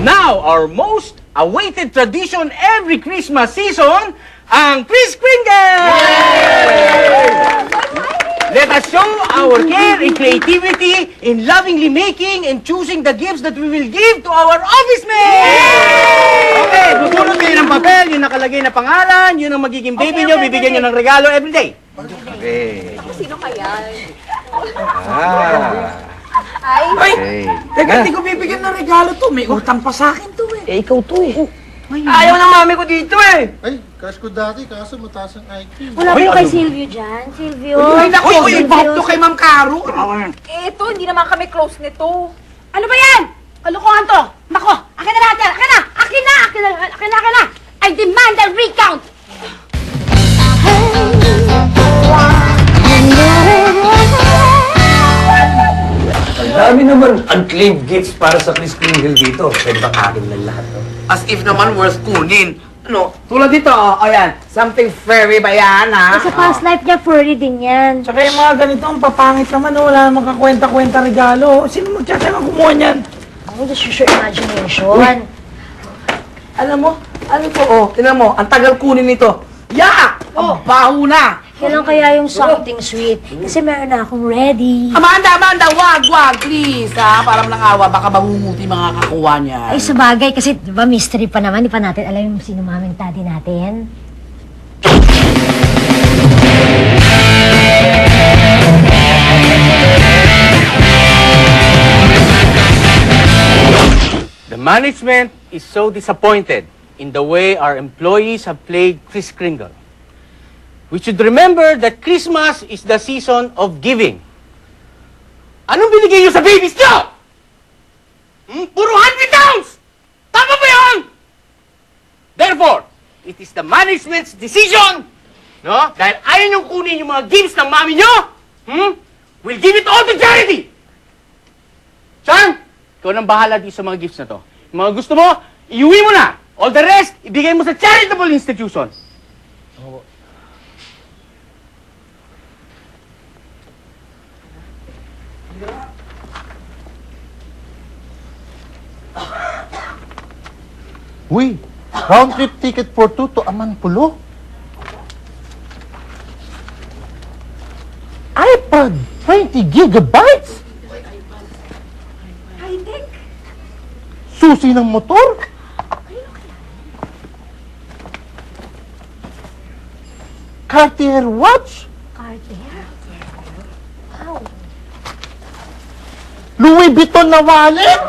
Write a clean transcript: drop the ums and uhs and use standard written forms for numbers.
Now, our most awaited tradition every Christmas season, ang Kris Kringle! Let us show our care and creativity in lovingly making and choosing the gifts that we will give to our office mates! Okay, bubunot kayo ng papel, yung nakalagay na pangalan, yun ang magiging baby nyo, bibigyan nyo ng regalo everyday. Okay. Sino kaya? Ay! Okay. Teka, hindi ko bibigyan ng regalo to. May utang pa sa akin to eh. Ikaw to eh. Ayaw ng mami ko dito eh. Ay, cash ko dati, kaso mataas ang IQ. Wala ba kay Silvio dyan? Silvio? Ay, naku, involved to kay Ma'am Caro. Eh, ito, hindi naman kami close nito. Ano ba yan? Kalokohan to. Nako, akin na lahat yan. Akin na! Akin na! Akin na! Akin na! Akin na! I demand a recount! Ang dami naman unclaimed gifts para sa Kris Kringle dito. Pwede bang akin lang lahat, no? As if naman worth kunin. Ano? Tulad dito, o yan. Something furry ba yan, ha? Sa past life niya, furry din yan. Tsaka yung mga ganito, ang papangit naman, wala namang kakwenta-kwenta regalo. Sino magtsatsagang kumuha niyan? Oh, just use your imagination. Alam mo, ano to, oh, tinan mo, ang tagal kunin nito. Yak! Ang baho na! Kailan kaya yung something sweet? Kasi meron na akong ready. Amanda, wag, please, ha? Para lang awa, baka mamumuti mga kakuha niya. Ay, sa bagay, kasi di ba mystery pa naman, di pa natin alam yung sino maming daddy natin. The management is so disappointed in the way our employees have played Kris Kringle. We should remember that Christmas is the season of giving. Anong binigay niyo sa babies niyo? Puro hand-me-downs! Tama ba yun? Therefore, it is the management's decision, no? Dahil ayaw niyong kunin yung mga gifts ng mami niyo, we'll give it all to charity! Chan, ikaw nang bahala dito sa mga gifts na to. Yung mga gusto mo, iuwi mo na! All the rest, ibigay mo sa charitable institutions. Uy, round trip ticket for 2 to Amanpulo. iPad, 20 gigabytes. High-tech? Susi ng motor. Cartier watch. Cartier? Wow. Louis Vuitton na wallet.